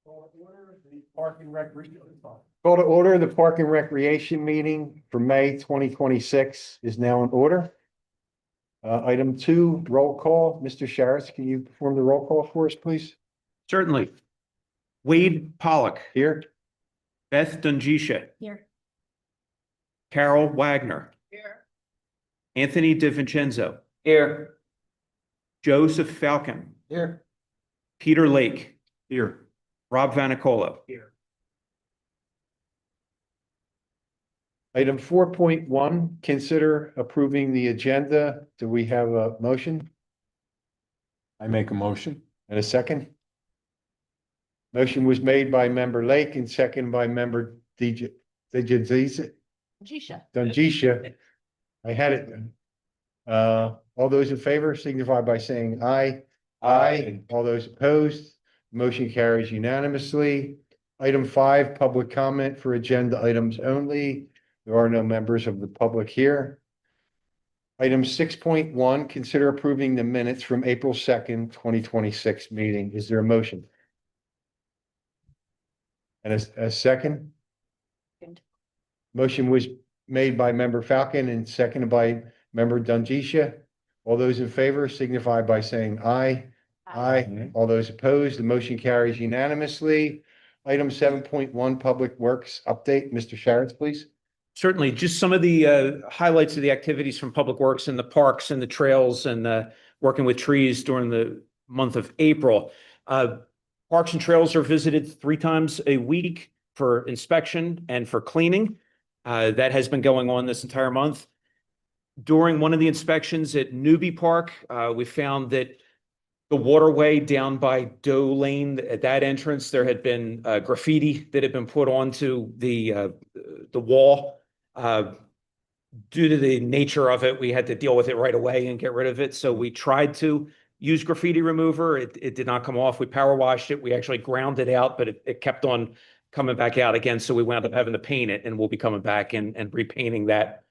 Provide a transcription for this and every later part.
Call to order, the Park and Recreation meeting for May 2026 is now in order. Item 2, roll call. Mr. Sharris, can you perform the roll call for us, please? Certainly. Wade Pollock. Here. Beth Dungisha. Here. Carol Wagner. Here. Anthony DiVincenzo. Here. Joseph Falcon. Here. Peter Lake. Here. Rob Vanicolo. Here. Item 4.1, consider approving the agenda. Do we have a motion I make a motion. and a second? Motion was made by member Lake and second by member Dungisha. I had it. All those in favor signify by saying aye. Aye. All those opposed, motion carries unanimously. Item 5, public comment for agenda items only. There are no members of the public here. Item 6.1, consider approving the minutes from April 2nd, 2026 meeting. Is there a motion? And a second? Second. Motion was made by member Falcon and seconded by member Dungisha. All those in favor signify by saying aye. Aye. All those opposed, the motion carries unanimously. Item 7.1, Public Works update. Mr. Sharretts, please. Certainly, just some of the highlights of the activities from Public Works in the parks and the trails and working with trees during the month of April. Parks and trails are visited 3 times a week for inspection and for cleaning. That has been going on this entire month. During one of the inspections at Newbie Park, we found that the waterway down by Doe Lane, at that entrance, there had been graffiti that had been put onto the wall. Due to the nature of it, we had to deal with it right away and get rid of it. So we tried to use graffiti remover. It did not come off. We power washed it. We actually ground it out, but it kept on coming back out again. So we wound up having to paint it, and we'll be coming back and repainting that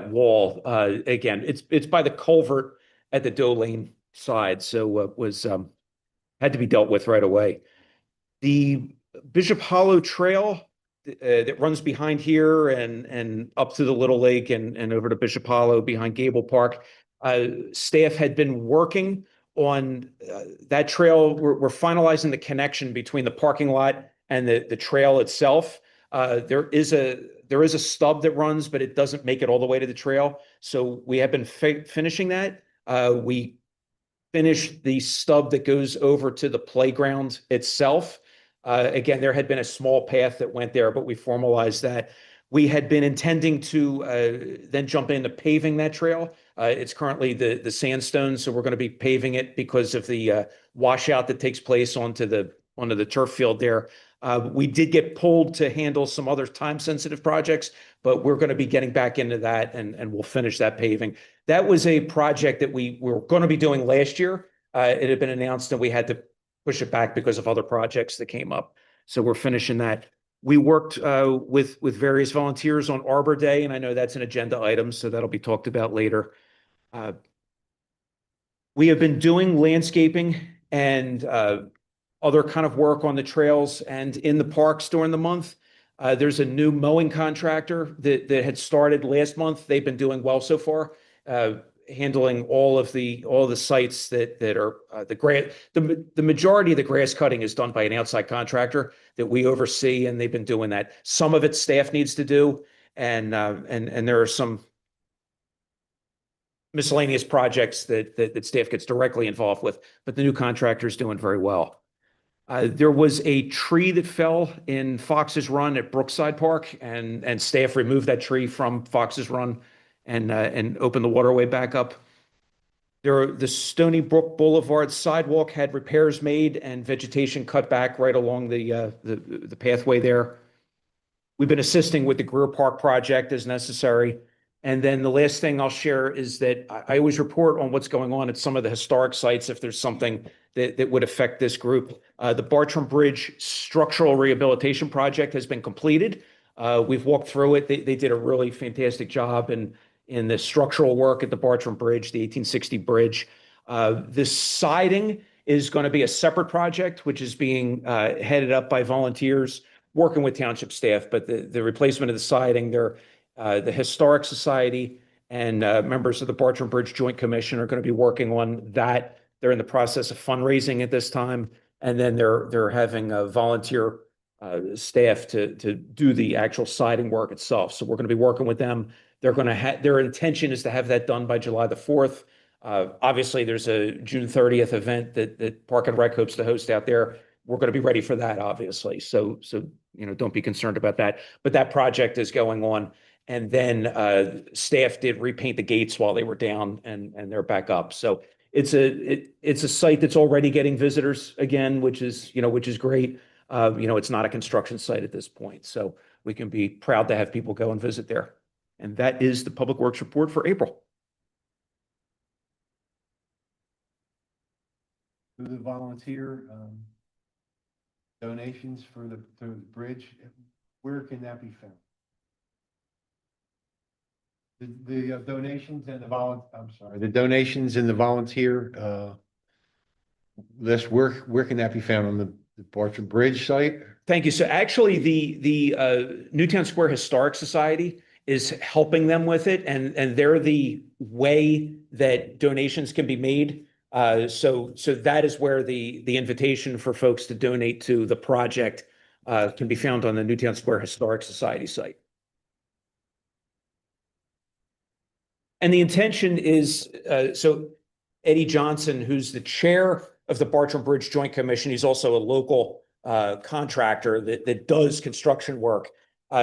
wall. Again, it's by the culvert at the Doe Lane side. So it was had to be dealt with right away. The Bishop Hollow Trail that runs behind here and up to the Little Lake and over to Bishop Hollow behind Gable Park. Staff had been working on that trail. We're finalizing the connection between the parking lot and the trail itself. There is a stub that runs, but it doesn't make it all the way to the trail. So we have been finishing that. We finished the stub that goes over to the playground itself. Again, there had been a small path that went there, but we formalized that. We had been intending to then jump into paving that trail. It's currently the sandstone, so we're going to be paving it because of the washout that takes place onto the turf field there. We did get pulled to handle some other time-sensitive projects, but we're going to be getting back into that, and we'll finish that paving. That was a project that we were going to be doing last year. It had been announced that we had to push it back because of other projects that came up. So we're finishing that. We worked with various volunteers on Arbor Day, and I know that's an agenda item, so that'll be talked about later. We have been doing landscaping and other kind of work on the trails and in the parks during the month. There's a new mowing contractor that had started last month. They've been doing well so far, handling all the sites that are the grass. The majority of the grass cutting is done by an outside contractor that we oversee, and they've been doing that. Some of it staff needs to do, and there are some miscellaneous projects that staff gets directly involved with, but the new contractor is doing very well. There was a tree that fell in Fox's Run at Brookside Park, and staff removed that tree from Fox's Run and opened the waterway back up. The Stony Brook Boulevard sidewalk had repairs made and vegetation cut back right along the pathway there. We've been assisting with the Greer Park project as necessary. And then the last thing I'll share is that I always report on what's going on at some of the historic sites if there's something that would affect this group. The Bartram Bridge structural rehabilitation project has been completed. We've walked through it. They did a really fantastic job in the structural work at the Bartram Bridge, the 1860 bridge. The siding is going to be a separate project, which is being headed up by volunteers working with township staff. But the replacement of the siding, the Historic Society and members of the Bartram Bridge Joint Commission are going to be working on that. They're in the process of fundraising at this time, and then they're having a volunteer staff to do the actual siding work itself. So we're going to be working with them. They're going to have, their intention is to have that done by July the 4th. Obviously, there's a June 30th event that Park and Rec hopes to host out there. We're going to be ready for that, obviously. So don't be concerned about that. But that project is going on. And then staff did repaint the gates while they were down, and they're back up. So it's a site that's already getting visitors again, which is great. It's not a construction site at this point, so we can be proud to have people go and visit there. And that is the Public Works report for April. To the volunteer donations for the bridge, where can that be found? The donations and the donations and the volunteer list, where can that be found on the Bartram Bridge site? Thank you. So actually, the Newtown Square Historic Society is helping them with it, and they're the way that donations can be made. So that is where the invitation for folks to donate to the project can be found on the Newtown Square Historic Society site. And the intention is, so Eddie Johnson, who's the chair of the Bartram Bridge Joint Commission, he's also a local contractor that does construction work.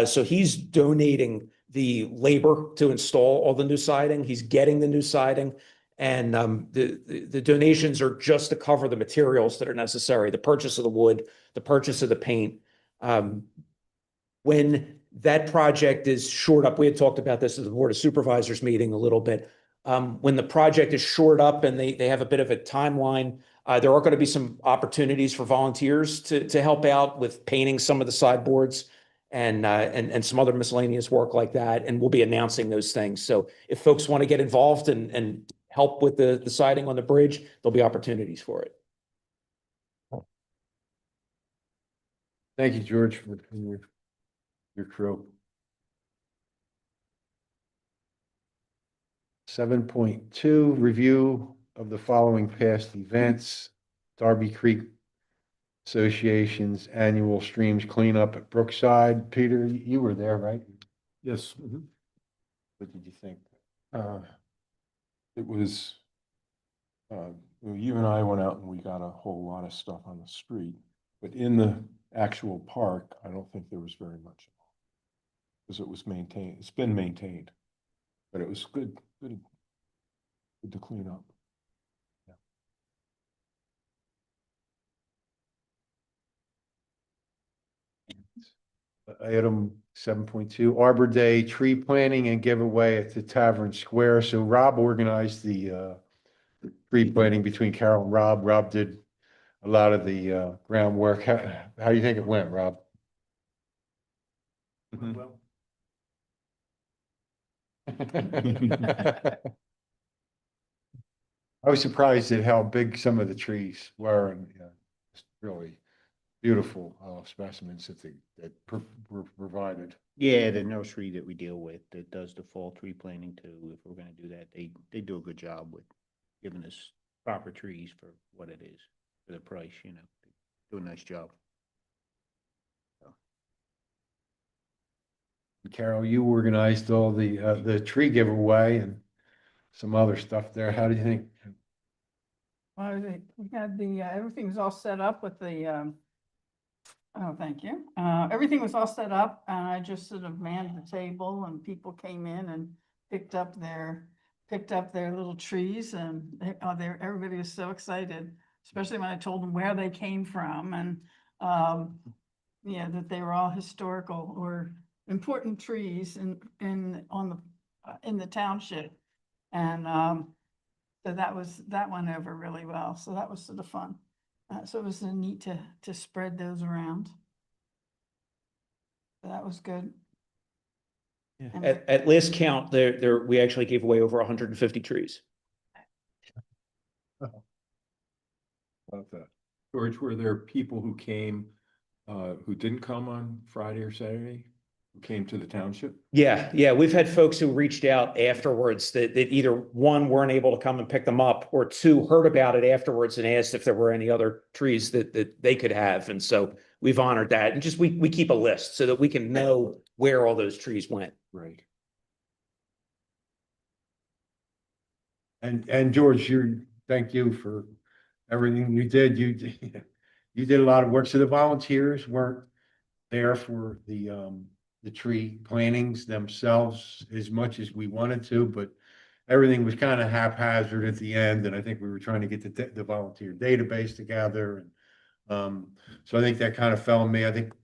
So he's donating the labor to install all the new siding. He's getting the new siding. And the donations are just to cover the materials that are necessary, the purchase of the wood, the purchase of the paint. When that project is shored up, we had talked about this at the Board of Supervisors meeting a little bit. When the project is shored up and they have a bit of a timeline, there are going to be some opportunities for volunteers to help out with painting some of the sideboards and some other miscellaneous work like that. And we'll be announcing those things. So if folks want to get involved and help with the siding on the bridge, there'll be opportunities for it. Thank you, George, for your crew. 7.2, review of the following past events. Darby Creek Association's annual streams cleanup at Brookside. Peter, you were there, right? Yes. What did you think? It was, you and I went out and we got a whole lot of stuff on the street, but in the actual park, I don't think there was very much. Because it was maintained, it's been maintained, but it was good to clean up. Item 7.2, Arbor Day tree planting and giveaway at the Tavern Square. So Rob organized the tree planting between Carol and Rob. Rob did a lot of the groundwork. How do you think it went, Rob? Well, I was surprised at how big some of the trees were, and it's really beautiful specimens that were provided. yeah, the nursery that we deal with that does the fall tree planting too, if we're gonna do that, they do a good job with giving us proper trees for what it is, for the price, they do a nice job. Carol, you organized all the tree giveaway and some other stuff there. How do you think? Well, we had everything was all set up with the, oh, thank you. Everything was all set up and I just sort of manned the table and people came in and picked up their little trees and everybody was so excited, especially when I told them where they came from and, that they were all historical or important trees in the township. And, so that went over really well. So that was sort of fun. So it was neat to spread those around. So that was good. And At last count, we actually gave away over 150 trees. about that. George, were there people who came, who didn't come on Friday or Saturday? Who came to the township? Yeah, we've had folks who reached out afterwards that either one, weren't able to come and pick them up, or two, heard about it afterwards and asked if there were any other trees that they could have. And so we've honored that. And just we keep a list so that we can know where all those trees went. Right. And George, thank you for everything you did. You did a lot of work. So the volunteers weren't there for the tree plantings themselves as much as we wanted to, but everything was kind of haphazard at the end. And I think we were trying to get the volunteer database together. And so I think that kind of fell on me. I think,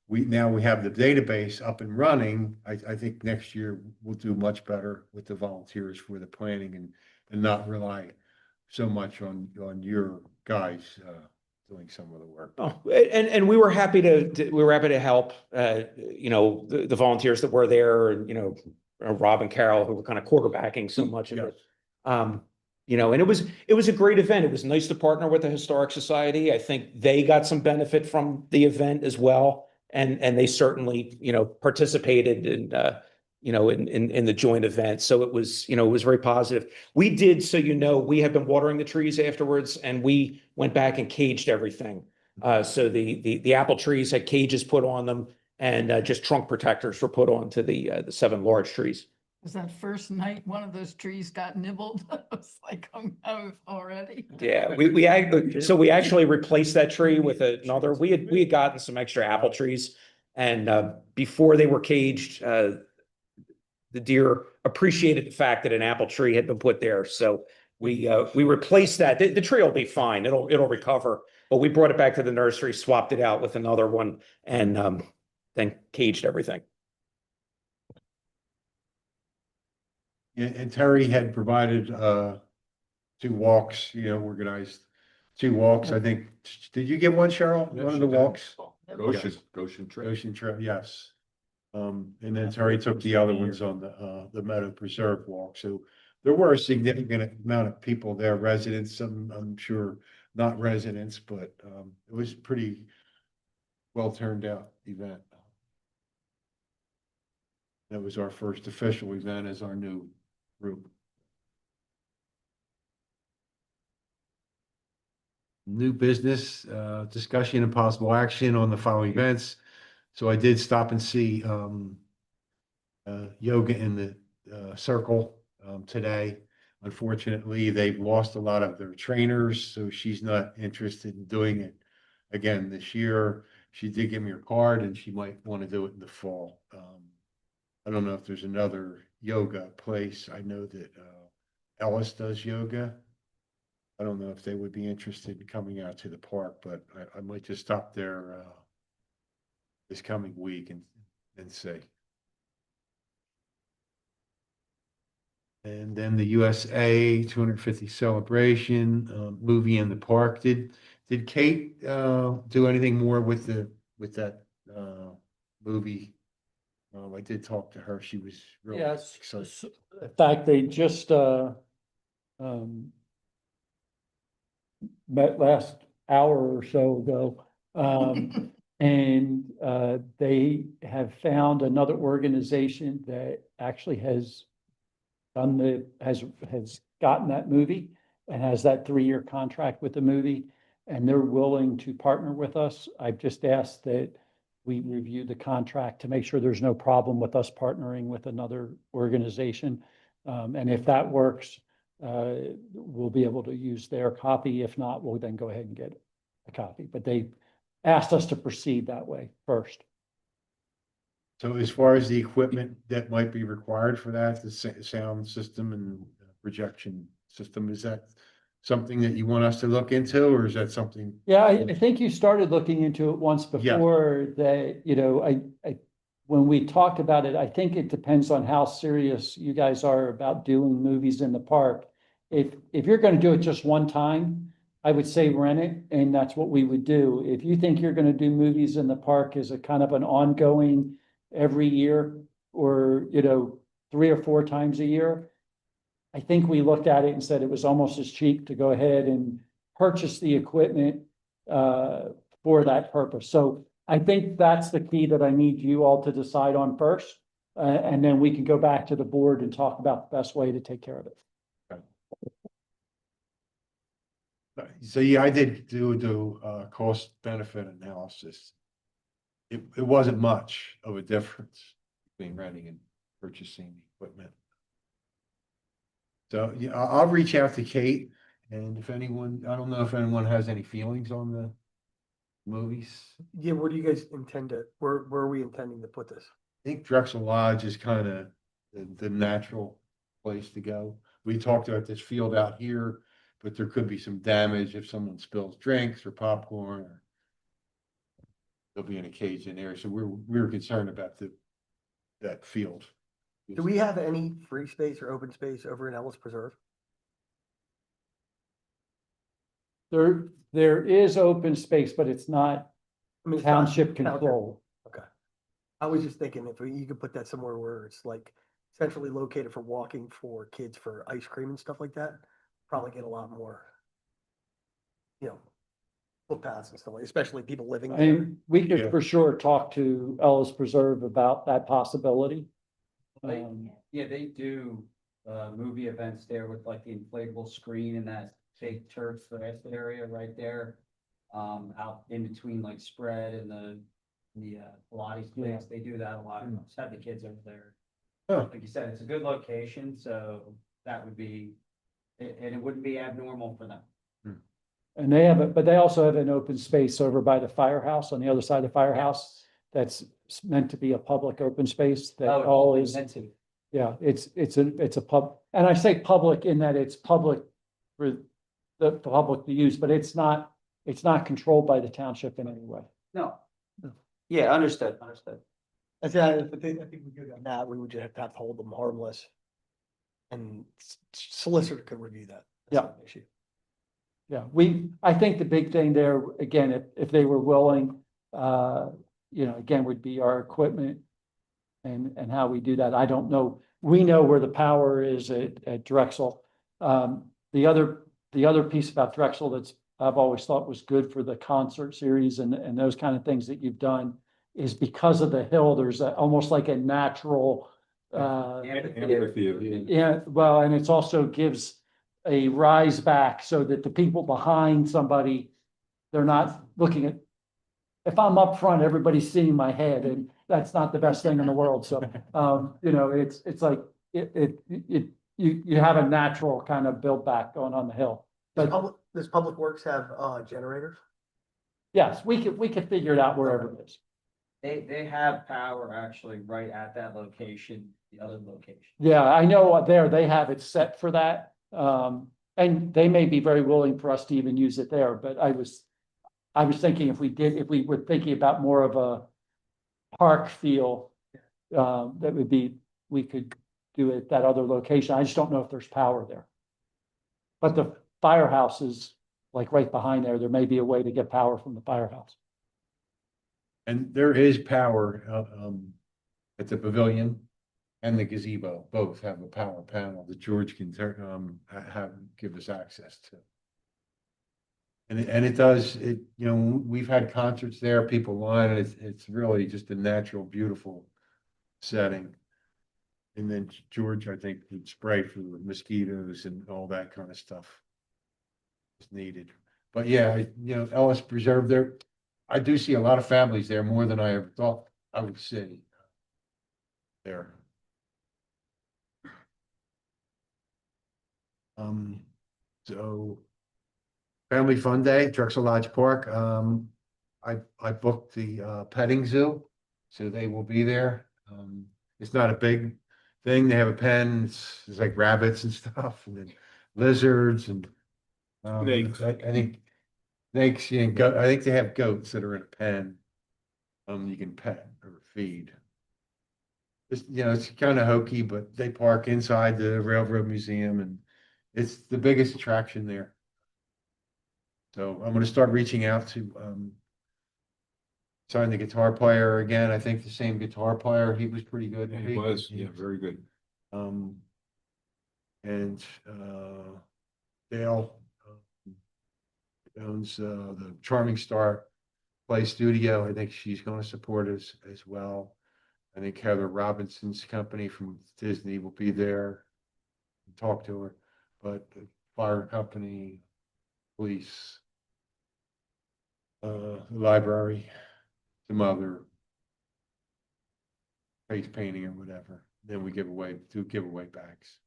we have the database up and running. I think next year we'll do much better with the volunteers for the planning and not rely so much on your guys doing some of the work. Oh, and we were happy to help, the volunteers that were there, and, Rob and Carol, who were kind of quarterbacking so much of it. And it was a great event. It was nice to partner with the Historic Society. I think they got some benefit from the event as well. And they certainly, participated in the joint event. So it was very positive. We did, so we have been watering the trees afterwards, and we went back and caged everything. So the apple trees had cages put on them, and just trunk protectors were put onto the 7 large trees. Was that first night one of those trees got nibbled? I was like, oh, already. Yeah, we actually replaced that tree with another. We had gotten some extra apple trees, and before they were caged, the deer appreciated the fact that an apple tree had been put there. So we replaced that. The tree will be fine. It'll recover. But we brought it back to the nursery, swapped it out with another one, and then caged everything. And Terry had provided 2 walks, organized 2 walks. I think, did you get one, Cheryl? One of the walks? Goshen Trail. Ocean Trail, yes. And then Terry took the other ones on the Meadow Preserve walk. So there were a significant amount of people there, residents, I'm sure not residents, but it was pretty well turned out event. That was our first official event as our new group. New business, discussion and possible action on the following events. So I did stop and see yoga in the circle today. Unfortunately, they've lost a lot of their trainers, so she's not interested in doing it again this year. She did give me her card, and she might want to do it in the fall. I don't know if there's another yoga place. I know that Ellis does yoga. I don't know if they would be interested in coming out to the park, but I might just stop there this coming week and see. And then the USA 250 celebration movie in the park. Did Kate do anything more with that met I did talk to her. She was really Yes, excited. in fact, they just met last hour or so ago. And they have found another organization that actually has gotten that movie and has that 3-year contract with the movie, and they're willing to partner with us. I've just asked that we review the contract to make sure there's no problem with us partnering with another organization. And if that works, we'll be able to use their copy. If not, we'll then go ahead and get a copy. But they asked us to proceed that way first. So as far as the equipment that might be required for that, the sound system and projection system, is that something that you want us to look into, or is that something? Yeah, I think you started looking into it once before that, when we talked about it, I think it depends on how serious you guys are about doing movies in the park. If you're going to do it just one time, I would say rent it, and that's what we would do. If you think you're going to do movies in the park as a kind of an ongoing every year, or 3 or 4 times a year, I think we looked at it and said it was almost as cheap to go ahead and purchase the equipment for that purpose. So I think that's the key that I need you all to decide on first. And then we can go back to the board and talk about the best way to take care of it. So yeah, I did do cost benefit analysis. It wasn't much of a difference between renting and purchasing equipment. So yeah, I'll reach out to Kate, and if anyone, I don't know if anyone has any feelings on the movies. Yeah, where do you guys intend to, where are we intending to put this? I think Drexel Lodge is kind of the natural place to go. We talked about this field out here, but there could be some damage if someone spills drinks or popcorn, or there'll be an occasion there. So we're concerned about that field. Do we have any free space or open space over in Ellis Preserve? There is open space, but it's not I mean, it's not township control. Okay. I was just thinking if you could put that somewhere where it's like centrally located for walking for kids for ice cream and stuff like that, probably get a lot more, you know, footpaths and stuff, like, especially people living there. And we Yeah. could for sure talk to Ellis Preserve about that possibility. Yeah, they do movie events there with like the inflatable screen and that fake turf grass area right there. Out in between like spread and the Pilates place, they do that a lot. Just have the kids over there. Oh. Like you said, it's a good location, so that would be, and it wouldn't be abnormal for them. And they have, but they also have an open space over by the firehouse, on the other side of the firehouse. That's meant to be a public open space that Oh, all is, meant to. yeah, it's a pub. And I say public in that it's public for the public to use, but it's not controlled by the township in any way. No. Yeah, understood. I think we go down that, we would just have to hold them harmless. And solicitor could review that. That's not an issue. Yeah, I think the big thing there, again, if they were willing, again, would be our equipment and how we do that. I don't know. We know where the power is at Drexel. The other piece about Drexel that's I've always thought was good for the concert series and those kind of things that you've done is because of the hill, there's almost like a natural, yeah, well, and it's also gives a rise back so that the people behind somebody, they're not looking at, if I'm up front, everybody's seeing my head and that's not the best thing in the world. So, it's like, you have a natural kind of build back going on the hill. But Does Public Works have generators? yes, we could figure it out wherever it is. They have power actually right at that location, the other location. Yeah, I know they have it set for that. And they may be very willing for us to even use it there, but I was thinking if we were thinking about more of a park feel, that would be, we could do it at that other location. I just don't know if there's power there. But the firehouse is like right behind there. There may be a way to get power from the firehouse. And there is power at the pavilion and the gazebo. Both have a power panel that George can give us access to. And it does, we've had concerts there, people line, and it's really just a natural, beautiful setting. And then George, I think, would spray for the mosquitoes and all that kind of stuff is needed. But yeah, Ellis Preserve there, I do see a lot of families there, more than I ever thought I would see there. So Family Fun Day, Drexel Lodge Park. I booked the petting zoo, so they will be there. It's not a big thing. They have a pen. It's like rabbits and stuff, and then lizards and Snakes. I think snakes and goat. I think they have goats that are in a pen. You can pet or feed. It's kind of hokey, but they park inside the Railroad Museum, and it's the biggest attraction there. So I'm going to start reaching out to sign the guitar player again. I think the same guitar player. He was pretty good. He was, yeah, very good. And Dale owns the Charming Star Play Studio. I think she's going to support us as well. I think Heather Robinson's company from Disney will be there. Talk to her, but the fire company, police, library, some other face painting or whatever. Then we do giveaway bags.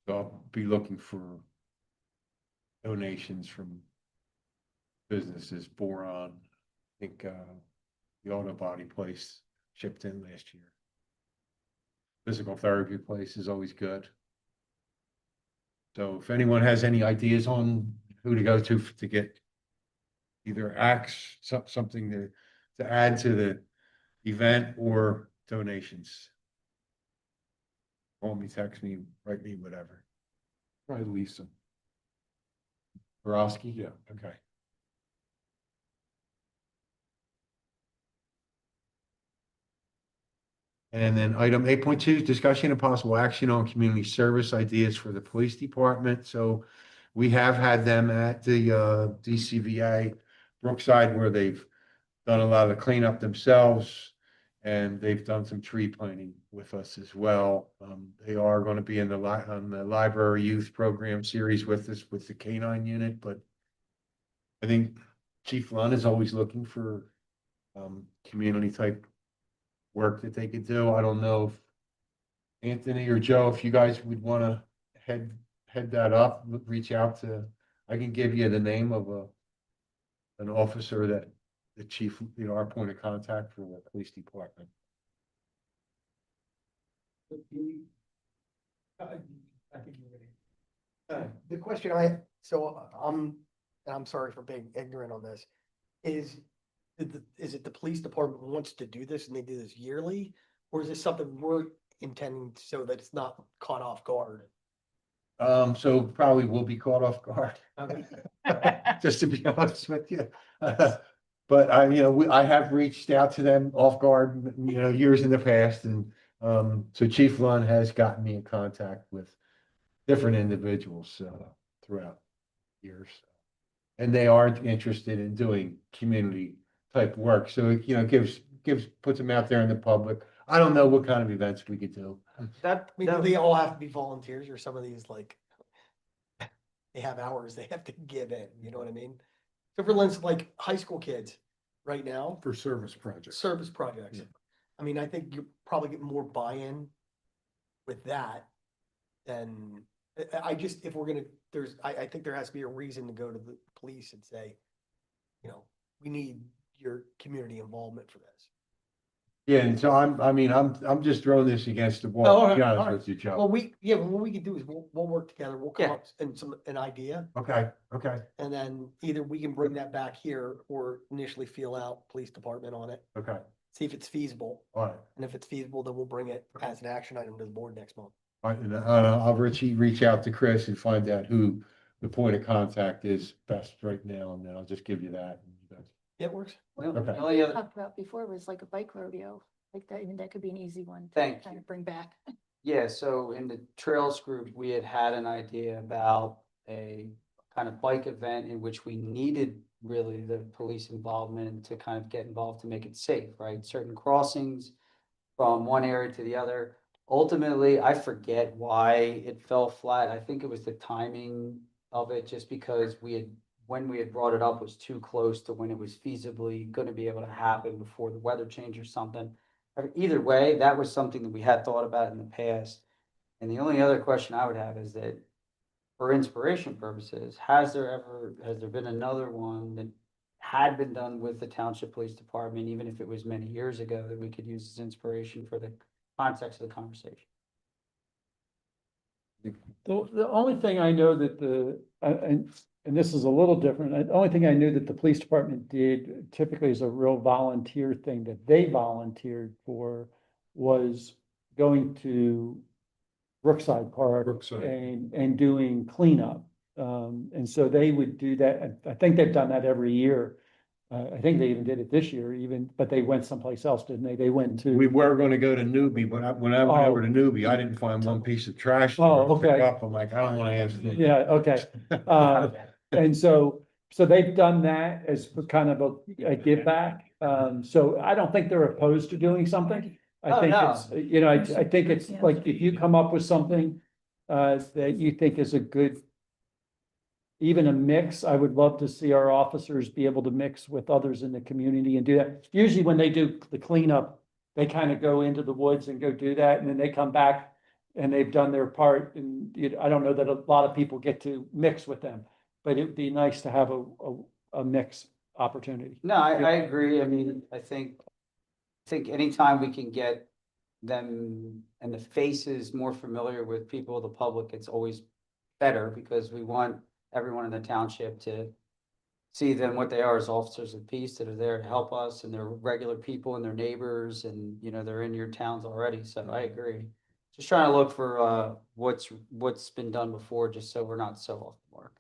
So I'll be looking for donations from businesses. Boron, I think the auto body place shipped in last year. Physical therapy place is always good. So if anyone has any ideas on who to go to get either acts, something to add to the event or donations. Call me, text me, write me, whatever. Try Lisa. Borowski? Yeah. Okay. And then item 8.2, discussion and possible action on community service ideas for the police department. So we have had them at the DCVA Brookside where they've done a lot of the cleanup themselves. And they've done some tree planting with us as well. They are going to be in on the library youth program series with us with the K-9 unit, but I think Chief Lund is always looking for community type work that they could do. I don't know if Anthony or Joe, if you guys would want to head that up, reach out to, I can give you the name of an officer that the chief, our point of contact for the police department. I think you're ready. The question and I'm sorry for being ignorant on this, is it the police department wants to do this and they do this yearly? Or is this something we're intending so that it's not caught off guard? So probably will be caught off guard, Okay. just to be honest with you. But I have reached out to them off guard, years in the past, and so Chief Lund has gotten me in contact with different individuals throughout years, and they are interested in doing community type work. So puts them out there in the public. I don't know what kind of events we could do. Do they all have to be volunteers, or some of these they have hours they have to give in, you know what I mean? So for instance, like high school kids right now, For service projects. service projects. Yeah. I mean, I think you probably get more buy-in with that than, if we're gonna, I think there has to be a reason to go to the police and say, we need your community involvement for this. Yeah, and so I'm just throwing this against the Oh, wall, all to right, be all honest right. with you, Well, Joe. what we can do is we'll work together, we'll come up and an idea, Okay, and then either we can bring that back here or initially feel out police department on it, okay, see if it's feasible. all right. And if it's feasible, then we'll bring it as an action item to the board next month. All right, and I'll reach out to Chris and find out who the point of contact is best right now, and then I'll just give you that. and you guys- Yeah, it works. Well, Okay. the only other, Talked about before was like a bike rodeo, like that, even that could be an easy one to Thank kind you. of bring back. yeah, so in the trails group, we had an idea about a kind of bike event in which we needed really the police involvement to kind of get involved to make it safe, right? Certain crossings from one area to the other. Ultimately, I forget why it fell flat. I think it was the timing of it, just because when we had brought it up was too close to when it was feasibly going to be able to happen before the weather change or something. Either way, that was something that we had thought about in the past. And the only other question I would have is that, for inspiration purposes, has there been another one that had been done with the township police department, even if it was many years ago, that we could use as inspiration for the context of the conversation? The only thing I know that and this is a little different, the only thing I knew that the police department did typically is a real volunteer thing that they volunteered for was going to Brookside Park Brookside. and doing cleanup. And so they would do that. I think they've done that every year. I think they even did it this year but they went someplace else, didn't they? They went to. We were gonna go to Newbie, but when I went over to Newbie, I didn't find one piece of trash. Oh, to pick okay. up. I'm like, I don't wanna ask. them. Yeah, okay. And so they've done that as kind of a give back. So I don't think they're opposed to doing something. I Oh, think no. it's, you know, I think it's like, if you come up with something that you think is a good, even a mix, I would love to see our officers be able to mix with others in the community and do that. Usually when they do the cleanup, they kind of go into the woods and go do that, and then they come back and they've done their part. And I don't know that a lot of people get to mix with them, but it'd be nice to have a mix opportunity. No, I agree. I mean, I think anytime we can get them and the faces more familiar with people, the public, it's always better, because we want everyone in the township to see them what they are, as officers of peace that are there to help us, and they're regular people and their neighbors, and they're in your towns already. So I agree. Just trying to look for what's been done before, just so we're not so off the mark.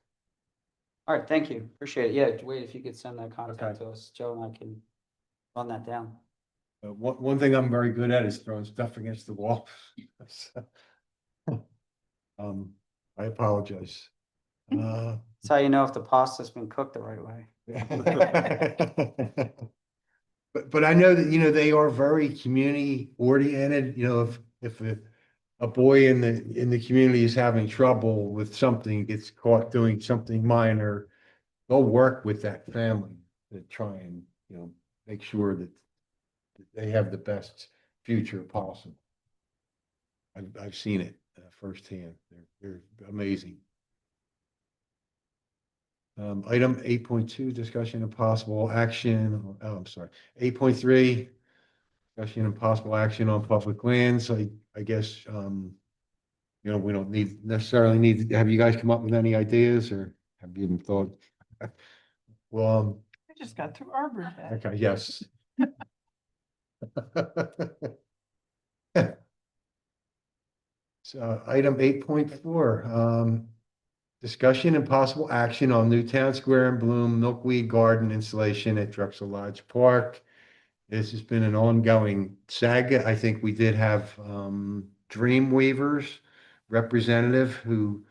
All right, thank you. Appreciate it. Yeah, Wade, if you could send that contact Okay. to us, Joe and I can run that down. One thing I'm very good at is throwing stuff against the wall. So, I apologize. That's how you know if the pasta's been cooked the right way. But I know that, they are very community oriented, if a boy in the community is having trouble with something, gets caught doing something minor, they'll work with that family to try and, make sure that they have the best future possible. I've seen it firsthand. They're amazing. Item 8.2, discussion and possible action. Oh, I'm sorry. 8.3, discussion and possible action on public lands. I guess, we don't necessarily need, have you guys come up with any ideas, or have you even thought? Well, I just got through Arbor Day. okay, yes. So item 8.4, discussion and possible action on Newtown Square and Bloom Milkweed Garden installation at Drexel Lodge Park. This has been an ongoing saga. I think we did have Dreamweavers representative who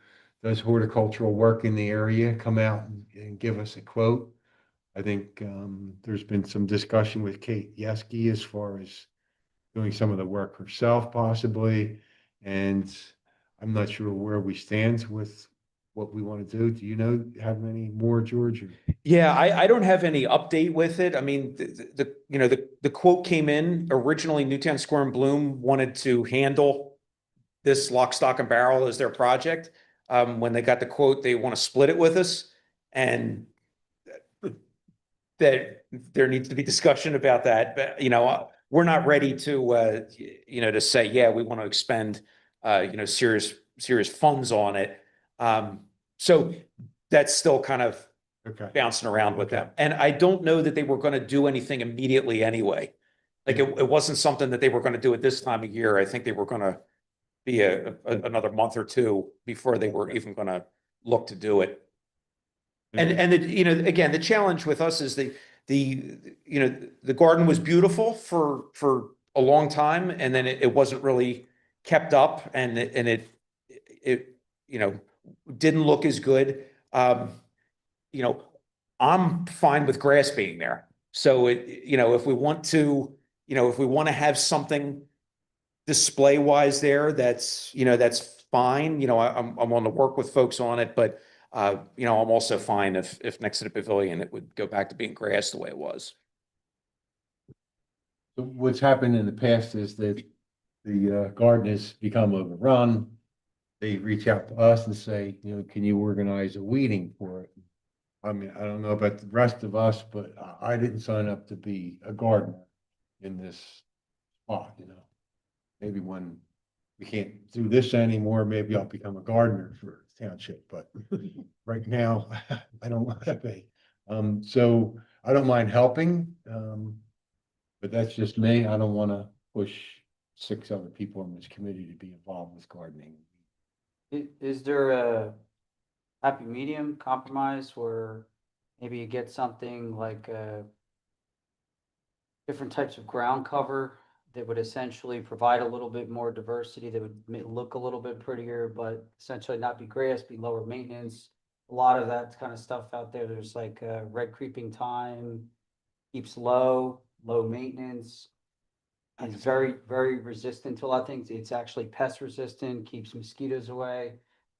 does horticultural work in the area come out and give us a quote. I think there's been some discussion with Kate Yeske as far as doing some of the work herself possibly. And I'm not sure where we stand with what we want to do. Do you have any more, George? Yeah, I don't have any update with it. I mean, the quote came in originally. Newtown Square and Bloom wanted to handle this lock, stock, and barrel as their project. When they got the quote, they want to split it with us, and that there needs to be discussion about that. But we're not ready to to say, yeah, we want to expend serious funds on it. So that's still kind of Okay. bouncing around with them. And I don't know that they were going to do anything immediately anyway. Like it wasn't something that they were going to do at this time of year. I think they were going to be another month or two before they were even going to look to do it. And again, the challenge with us is the garden was beautiful for a long time, and then it wasn't really kept up, and it didn't look as good. I'm fine with grass being there. So if we want to, have something display wise there, that's fine. I'm willing to work with folks on it, but I'm also fine if next to the pavilion, it would go back to being grass the way it was. What's happened in the past is that the garden has become overrun. They reach out to us and say, can you organize a weeding for it? I mean, I don't know about the rest of us, but I didn't sign up to be a gardener in this spot, Maybe when we can't do this anymore, maybe I'll become a gardener for the township, but right now, I don't want to be. So I don't mind helping, but that's just me. I don't want to push 6 other people on this committee to be involved with gardening. Is there a happy medium compromise where maybe you get something like different types of ground cover that would essentially provide a little bit more diversity, that would look a little bit prettier, but essentially not be grass, be lower maintenance, a lot of that kind of stuff out there. There's like red creeping thyme, keeps low maintenance. Is very, very resistant to a lot of things. It's actually pest resistant, keeps mosquitoes away.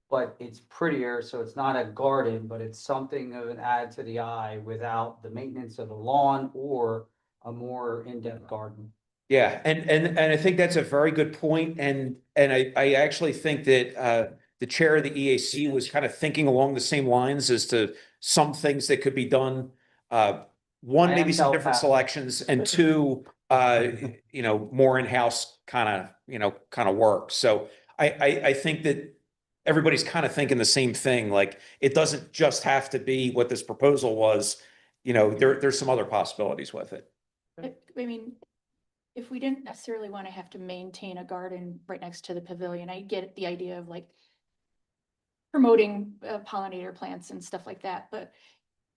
But it's prettier, so it's not a garden, but it's something of an add to the eye without the maintenance of the lawn or a more in-depth garden. Yeah, and I think that's a very good point, and I actually think that the chair of the EAC was kind of thinking along the same lines as to some things that could be done. One, I maybe am some different telepathic. selections, and two, more in-house kind of work. So I think that everybody's kind of thinking the same thing. Like, it doesn't just have to be what this proposal was. There's some other possibilities with it. I mean, if we didn't necessarily want to have to maintain a garden right next to the pavilion, I get the idea of like promoting pollinator plants and stuff like that, but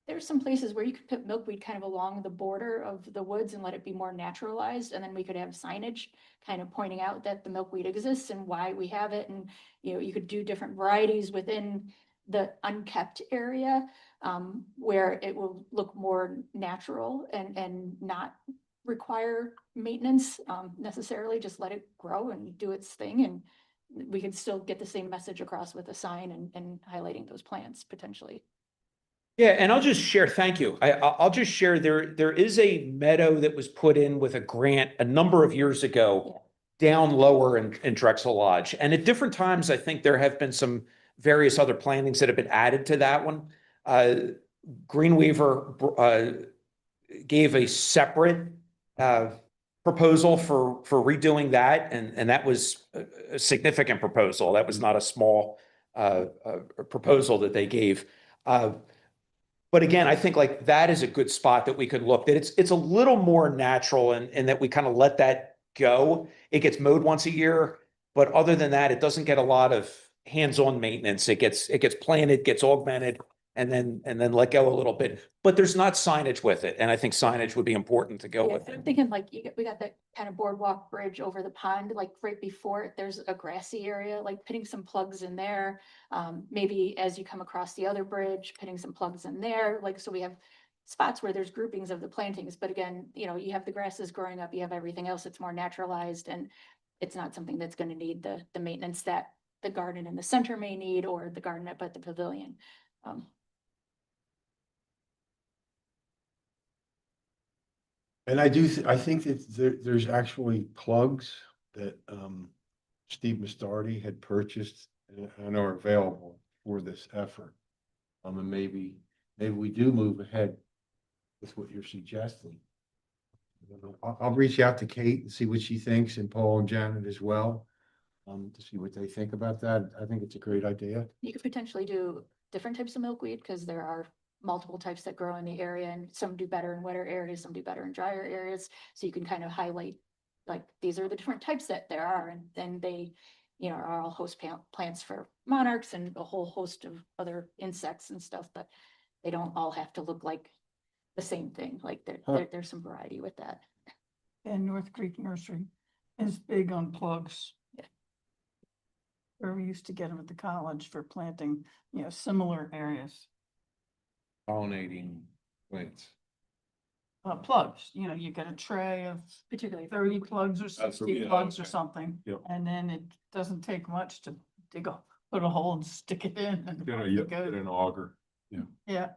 there's some places where you could put milkweed kind of along the border of the woods and let it be more naturalized, and then we could have signage kind of pointing out that the milkweed exists and why we have it, and you could do different varieties within the unkept area, where it will look more natural and not require maintenance necessarily. Just let it grow and do its thing, and we could still get the same message across with a sign and highlighting those plants potentially. Yeah, and I'll just share, thank you. I'll just share, there is a meadow that was put in with a grant a number of years ago down lower in Drexel Lodge. And at different times, I think there have been some various other plantings that have been added to that one. Greenweaver gave a separate proposal for redoing that, and that was a significant proposal. That was not a small proposal that they gave. But again, I think like that is a good spot that we could look, that it's a little more natural, and that we kind of let that go. It gets mowed once a year, but other than that, it doesn't get a lot of hands-on maintenance. It gets planted, gets augmented, and then let go a little bit. But there's not signage with it, and I think signage would be important to go Yeah, with I'm it. thinking like we got that kind of boardwalk bridge over the pond, like right before it, there's a grassy area, like putting some plugs in there. Maybe as you come across the other bridge, putting some plugs in there, like, so we have spots where there's groupings of the plantings. But again, you have the grasses growing up, you have everything else that's more naturalized, and it's not something that's going to need the maintenance that the garden in the center may need, or the garden up at the pavilion. And I think that there's actually plugs that, Steve Mastardi had purchased and are available for this effort. And maybe we do move ahead with what you're suggesting. I'll reach out to Kate and see what she thinks, and Paul and Janet as well, to see what they think about that. I think it's a great idea. You could potentially do different types of milkweed, because there are multiple types that grow in the area, and some do better in wetter areas, some do better in drier areas. So you can kind of highlight, like, these are the different types that there are, and then they, are all host plants for monarchs and a whole host of other insects and stuff, but they don't all have to look like the same thing. Like there's some variety with that. And North Creek Nursery is big on plugs. Yeah. Where we used to get them at the college for planting, similar areas. Pollinating plants. Plugs, you get a tray of Particularly 30 plugs or what- 60 yeah, plugs or okay. something. Yep. And then it doesn't take much to put a hole and stick it in. And Get go. an auger. Yeah.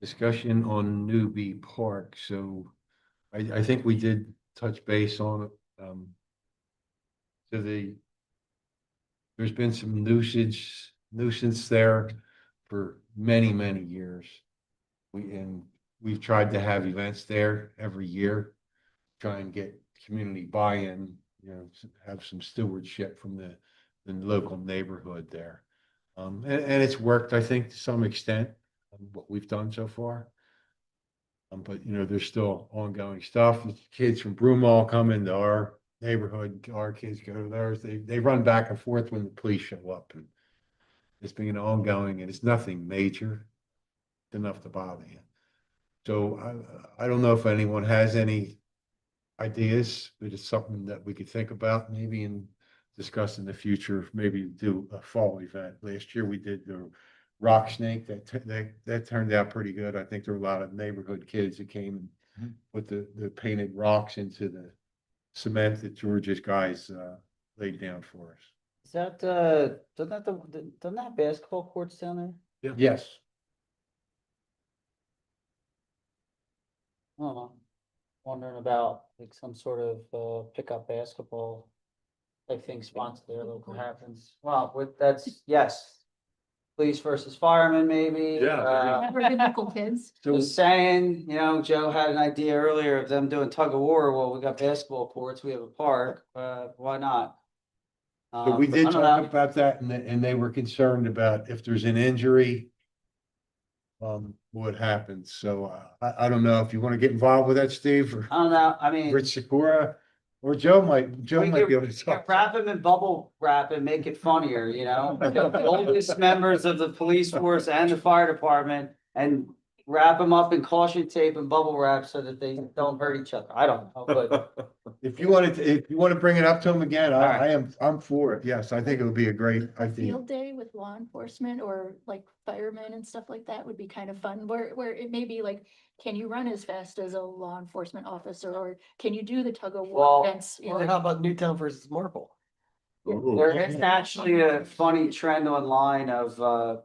Discussion on Newbie Park, so I think we did touch base on it. So there's been some nuisance there for many, many years. We've tried to have events there every year, try and get community buy-in, have some stewardship from the local neighborhood there. And it's worked, I think, to some extent, what we've done so far. But there's still ongoing stuff. Kids from Broomall come into our neighborhood, our kids go to theirs. They run back and forth when the police show up, and it's been ongoing, and it's nothing major. It's enough to bother you. So I don't know if anyone has any ideas, but it's something that we could think about maybe and discuss in the future, maybe do a fall event. Last year we did the rock snake, that turned out pretty good. I think there were a lot of neighborhood kids that came and put the painted rocks into the cement that George's guys laid down for us. Is that, doesn't that basketball courts down there? Yes. I don't know. Wondering about like some sort of pickup basketball type thing sponsored there, local happens. Well, that's, yes. Police versus firemen, maybe. For good local kids. Just saying, Joe had an idea earlier of them doing tug of war. Well, we got basketball courts, we have a park, why not? So we But did I don't talk know. about that and they were concerned about if there's an injury. What happens. So I don't know if you want to get involved with that, Steve, or I don't know, I mean. Rich Sakura, or Joe might We be able to could talk. wrap them in bubble wrap and make it funnier, The oldest members of the police force and the fire department and wrap them up in caution tape and bubble wrap so that they don't hurt each other. I don't know, but If you want to bring it up to him again, All right. I'm for it. Yes, I think it would be a great A idea. field day with law enforcement or like firemen and stuff like that would be kind of fun, where it may be like, can you run as fast as a law enforcement officer, or can you do the tug of Well, war events? Or how about Newtown versus Marple? there is actually a funny trend online of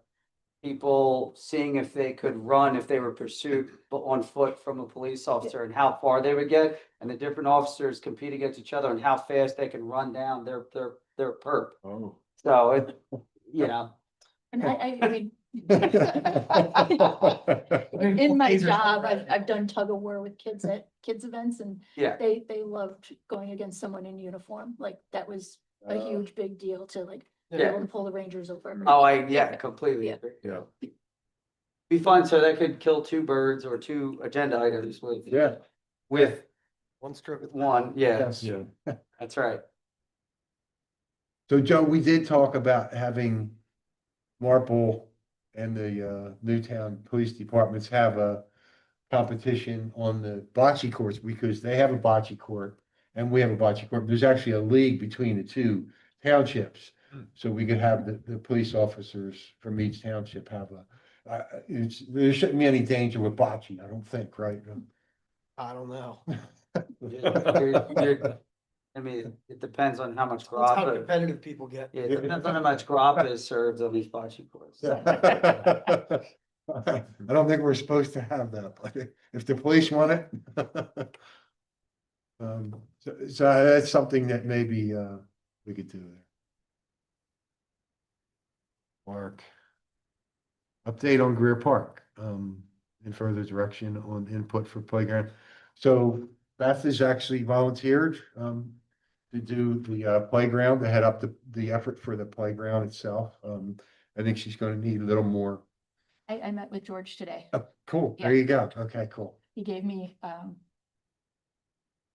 people seeing if they could run if they were pursued on foot from a police officer and how far they would get, and the different officers compete against each other and how fast they can run down their perp. Oh. So it. And I mean, in my job, I've done tug of war with kids at kids events, and Yeah. they loved going against someone in uniform. Like, that was a huge big deal to like be Yeah. able to pull the Rangers over. Oh, completely Yeah. agree. Yeah. Be fun, so that could kill two birds or two agenda items with. Yeah. With One stroke of the one, yeah, Yes. Yeah. that's right. So Joe, we did talk about having Marple and the Newtown Police Departments have a competition on the bocce courts because they have a bocce court and we have a bocce court. There's actually a league between the two townships. So we could have the police officers from each township have there shouldn't be any danger with bocce, I don't think, right? I don't know. I mean, it depends on how much That's how grappa, competitive people get. yeah, it depends on how much grappa is served on these bocce courts. I don't think we're supposed to have that, but if the police want it. So that's something that maybe we could do there. Mark. Update on Greer Park, in further direction on input for playground. So Beth has actually volunteered, to do the playground, to head up the effort for the playground itself. I think she's gonna need a little more. I met with George today. Oh, cool, there you go. Okay, cool. He gave me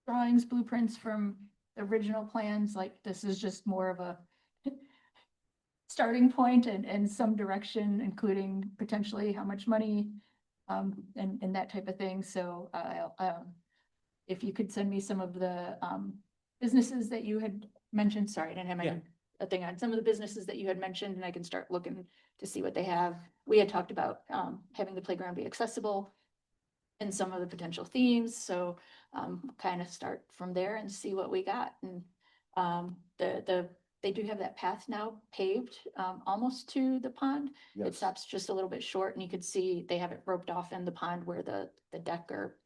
drawings, blueprints from the original plans. Like, this is just more of a starting point and some direction, including potentially how much money and that type of thing. So if you could send me some of the businesses that you had mentioned, sorry, I didn't have Yeah. a thing on some of the businesses that you had mentioned, and I can start looking to see what they have. We had talked about having the playground be accessible and some of the potential themes. So kind of start from there and see what we got. And they do have that path now paved almost to the pond. It Yes. stops just a little bit short, and you could see they have it roped off in the pond where the deck or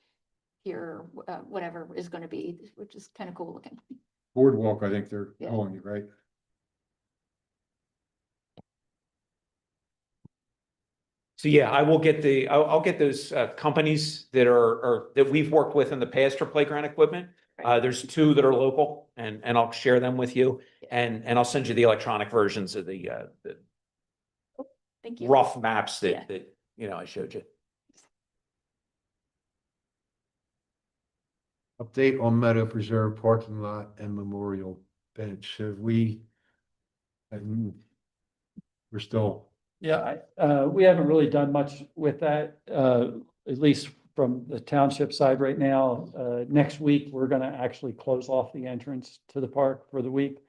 pier, whatever is going to be, which is kind of cool looking. Boardwalk, I think they're Yeah. calling it, right? So yeah, I will get I'll get those companies that are that we've worked with in the past for playground equipment. There's two that are local and I'll share them with you and I'll send you the electronic versions of the Thank you. rough maps Yeah. that I showed you. Update on Meadow Preserve parking lot and memorial bench. Have we? We're still, Yeah, we haven't really done much with that, at least from the township side right now. Next week, we're gonna actually close off the entrance to the park for the week.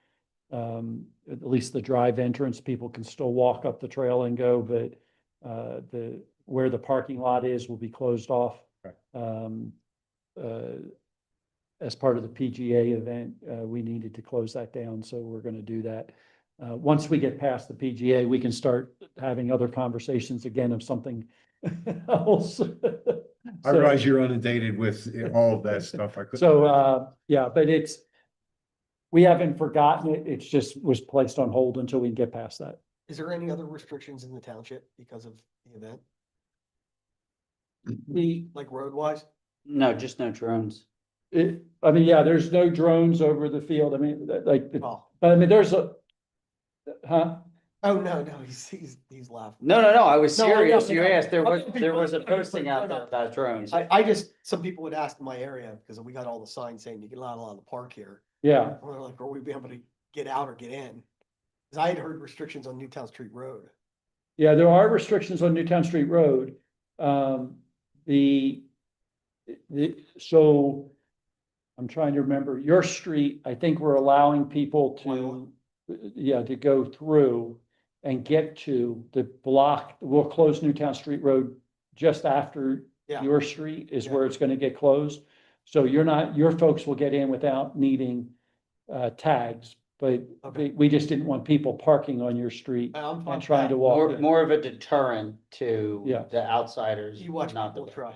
At least the drive entrance, people can still walk up the trail and go, but where the parking lot is will be closed off. Okay. As part of the PGA event, we needed to close that down, so we're gonna do that. Once we get past the PGA, we can start having other conversations again of something else. I realize you're inundated with all of that stuff. I couldn't. So, yeah, but we haven't forgotten it. It's just was placed on hold until we get past that. Is there any other restrictions in the township because of the event, like road wise? No, just no drones. I mean, yeah, there's no drones over the field. I mean, like, Oh, but I mean, there's huh? oh, no, he's laughing. No, I was No, I know, serious. You no. asked, there was, Okay, there was a people- posting out there about drones. I just, some people would ask in my area, because we got all the signs saying you can not allow in the park here. Yeah, And we're like, are we be able to get out or get in? Cause I had heard restrictions on Newtown Street Road. yeah, there are restrictions on Newtown Street Road. The, so I'm trying to remember, your street, I think we're allowing people to, yeah, to go through and get to the block. We'll close Newtown Street Road just after Yeah. your street is Yeah. where it's gonna get closed. So your folks will get in without needing tags, but Okay. we just didn't want people parking on your street I'm fine and with trying to that. walk in. More of a deterrent to Yeah. the outsiders. You watch not people the- try.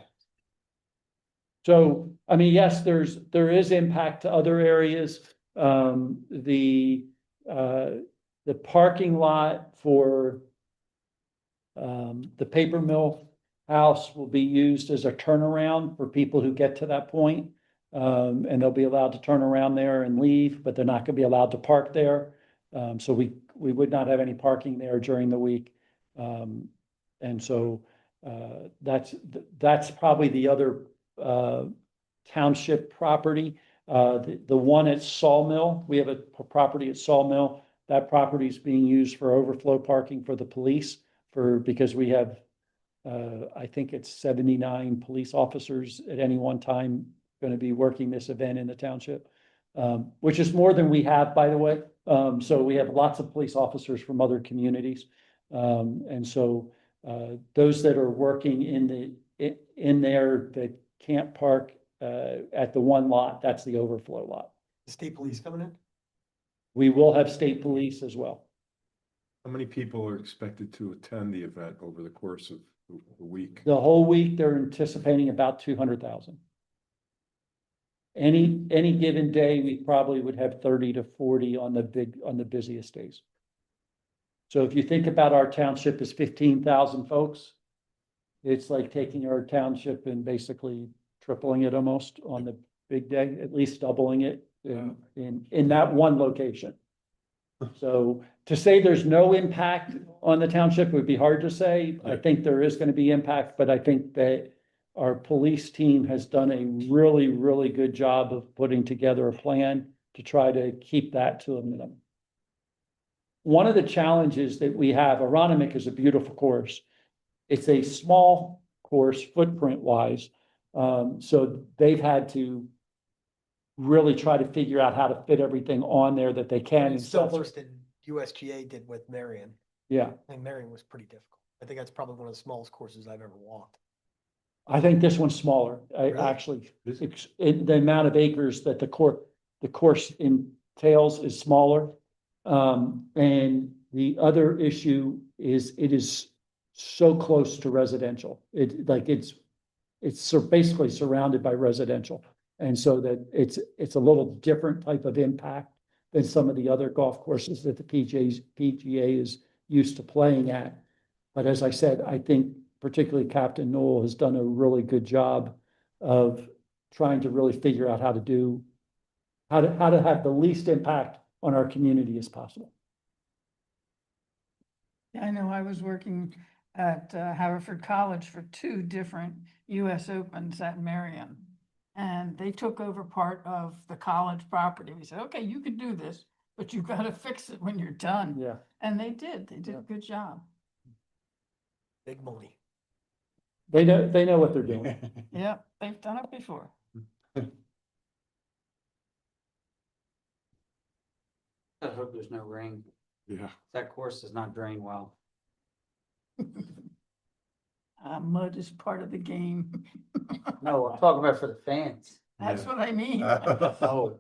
So, I mean, yes, there is impact to other areas. The parking lot for the paper mill house will be used as a turnaround for people who get to that point. And they'll be allowed to turn around there and leave, but they're not gonna be allowed to park there. So we would not have any parking there during the week. And so that's probably the other township property. The one at Sawmill, we have a property at Sawmill. That property is being used for overflow parking for the police because we have, I think it's 79 police officers at any one time going to be working this event in the township, which is more than we have, by the way. So we have lots of police officers from other communities. And so those that are working in there that can't park at the one lot, that's the overflow lot. The state police coming in? We will have state police as well. How many people are expected to attend the event over the course of the week? The whole week, they're anticipating about 200,000. Any given day, we probably would have 30 to 40 on the busiest days. So if you think about our township as 15,000 folks, it's like taking our township and basically tripling it almost on the big day, at least doubling it in that one location. So to say there's no impact on the township would be hard to say. I think there is going to be impact, but I think that our police team has done a really, really good job of putting together a plan to try to keep that to a minimum. One of the challenges that we have, Aronimink is a beautiful course. It's a small course footprint wise. So they've had to really try to figure out how to fit everything on there that they can. It's still worse than USGA did with Marion. Yeah, And Marion was pretty difficult. I think that's probably one of the smallest courses I've ever walked. I think this one's smaller. Really? Actually, the amount of acres that the course entails is smaller. And the other issue is it is so close to residential. It's basically surrounded by residential. And so that it's a little different type of impact than some of the other golf courses that the PGA is used to playing at. But as I said, I think particularly Captain Noel has done a really good job of trying to really figure out how to have the least impact on our community as possible. I know I was working at Haverford College for 2 different US Opens at Marion. And they took over part of the college property. We said, okay, you can do this, but you've got to fix it when you're done. Yeah. And they did a good job. Big money. They know what they're doing. Yeah, they've done it before. I hope there's no rain. Yeah. That course does not drain well. Mud is part of the game. No, I'm talking about for the fans. That's Yeah. what I mean. Oh.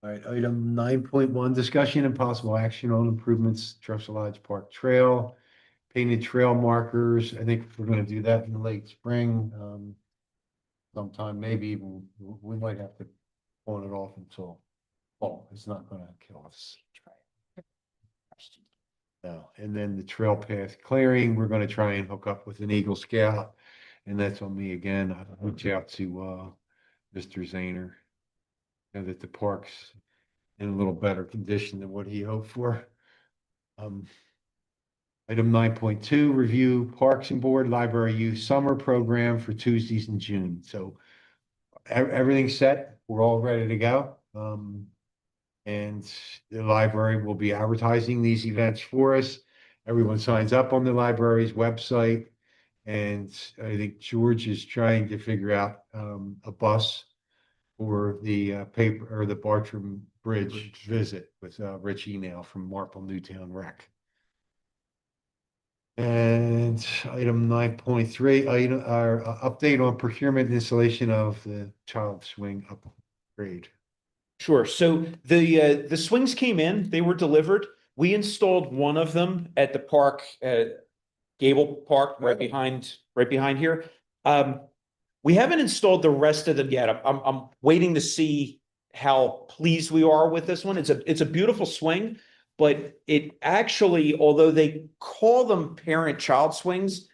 All right, item 9.1, discussion and possible action on improvements, Trussell Lodge Park Trail, painted trail markers. I think we're gonna do that in the late spring. Sometime, maybe even, we might have to pawn it off until fall. It's not gonna kill us. No, and then the trail path clearing, we're gonna try and hook up with an Eagle Scout. And that's on me again. I'll reach out to Mr. Zahner. Know that the park's in a little better condition than what he hoped for. Item 9.2, review Parks and Board Library Youth Summer Program for Tuesdays in June. So everything's set. We're all ready to go. And the library will be advertising these events for us. Everyone signs up on the library's website. And I think George is trying to figure out a bus for the paper or the Bartram Bridge visit with Rich Email from Marple Newtown Rec. And item 9.3, item update on procurement and installation of the child swing upgrade. Sure. So the swings came in, they were delivered. We installed one of them at the park, Gable Park, right behind here. We haven't installed the rest of them yet. I'm waiting to see how pleased we are with this one. It's a beautiful swing, but it actually, although they call them parent-child swings,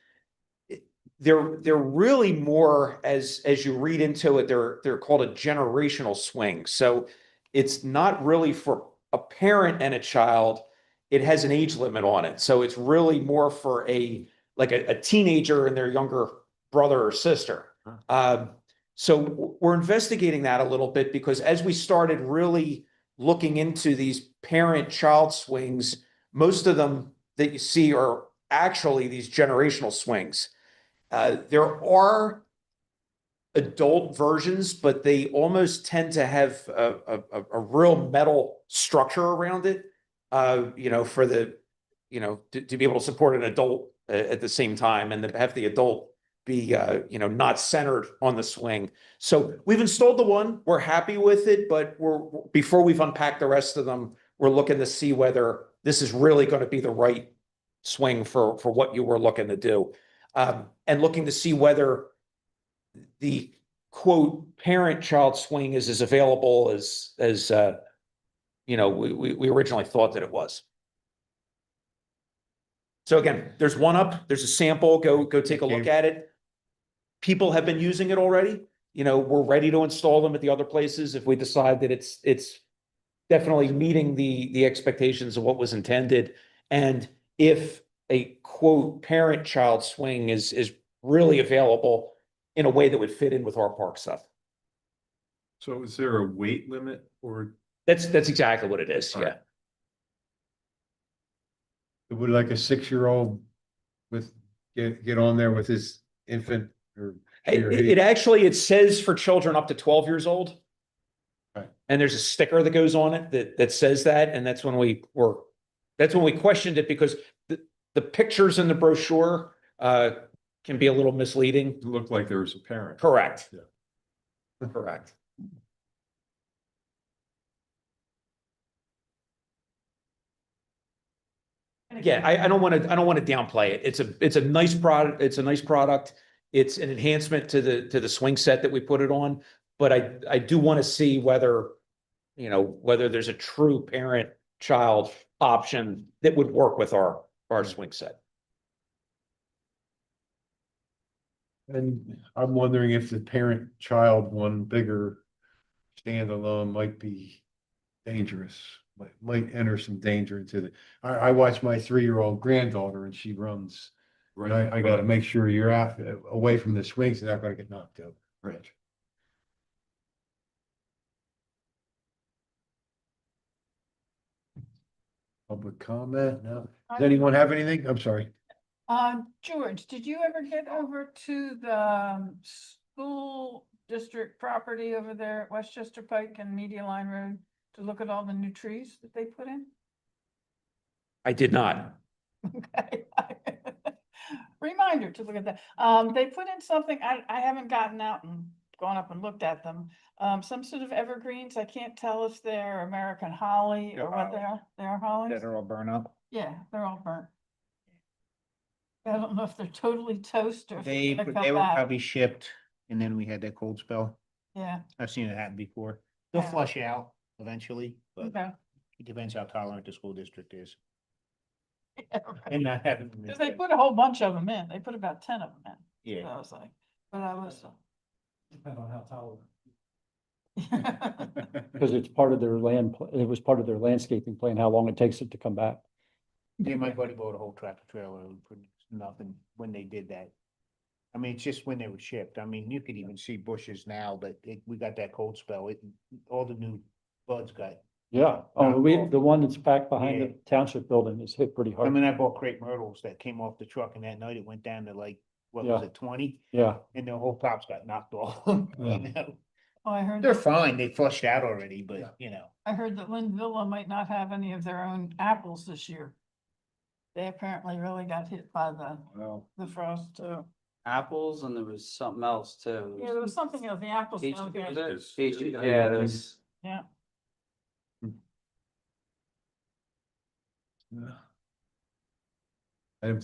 they're really more, as you read into it, they're called a generational swing. So it's not really for a parent and a child. It has an age limit on it. So it's really more for a teenager and their younger brother or sister. So we're investigating that a little bit because as we started really looking into these parent-child swings, most of them that you see are actually these generational swings. There are adult versions, but they almost tend to have a real metal structure around it, for the, to be able to support an adult at the same time and to have the adult be, not centered on the swing. So we've installed the one, we're happy with it, but before we've unpacked the rest of them, we're looking to see whether this is really going to be the right swing for what you were looking to do. And looking to see whether the quote parent-child swing is as available as we originally thought that it was. So again, there's one up, there's a sample, go take a look at it. People have been using it already. We're ready to install them at the other places if we decide that it's definitely meeting the expectations of what was intended. And if a quote parent-child swing is really available in a way that would fit in with our park stuff. So is there a weight limit or? That's exactly what it is. Yeah. Would like a 6-year-old get on there with his infant or? It actually, it says for children up to 12 years old. Right. And there's a sticker that goes on it that says that. And that's when we questioned it because the pictures in the brochure can be a little misleading. It looked like there was a parent. Correct. Yeah. Correct. And again, I don't want to downplay it. It's a nice product. It's a nice product. It's an enhancement to the swing set that we put it on. But I do want to see whether there's a true parent-child option that would work with our swing set. And I'm wondering if the parent-child one bigger standalone might be dangerous, might enter some danger into the, I watch my 3-year-old granddaughter and she runs. Right. I gotta make sure you're out away from the swings and not gonna get knocked over. Right. Public comment? No. Does anyone have anything? I'm sorry. George, did you ever get over to the school district property over there at Westchester Pike and Media Line Road to look at all the new trees that they put in? I did not. Okay. Reminder to look at that. They put in something, I haven't gotten out and gone up and looked at them. Some sort of evergreens. I can't tell if they're American holly or what they are. They are hollies? That are all burnt up. Yeah, they're all burnt. I don't know if they're totally toast or if They, they're gonna they come were back. probably shipped and then we had that cold spell. Yeah. I've seen it happen before. They'll Yeah. flush out eventually, but Okay. it depends how tolerant the school district is. Yeah, right. And not having. them Cause they in. put a whole bunch of them in. They put about 10 of them in. So Yeah. I was like, but I was. Depend on how tolerant. Yeah, Because it's part of their it was part of their landscaping plan, how long it takes it to come back. Yeah, my buddy bought a whole tractor trailer for nothing when they did that. I mean, it's just when they were shipped. I mean, you could even see bushes now, but we got that cold spell. All the new buds got. Yeah, the one that's back behind the Yeah. township building is hit pretty I hard. mean, I bought crepe myrtles that came off the truck and that night it went down to like, what was Yeah. it, 20? Yeah, And the whole tops got knocked off. Yeah. You know? oh, I heard. They're that- fine. They flushed out already, Yeah. but you know. I heard that Lynn Villa might not have any of their own apples this year. They apparently really got hit by the frost too. Apples and there was something else too. Yeah, there was something else, the apples. Peach- fell down. Yeah, there's. Yeah. Item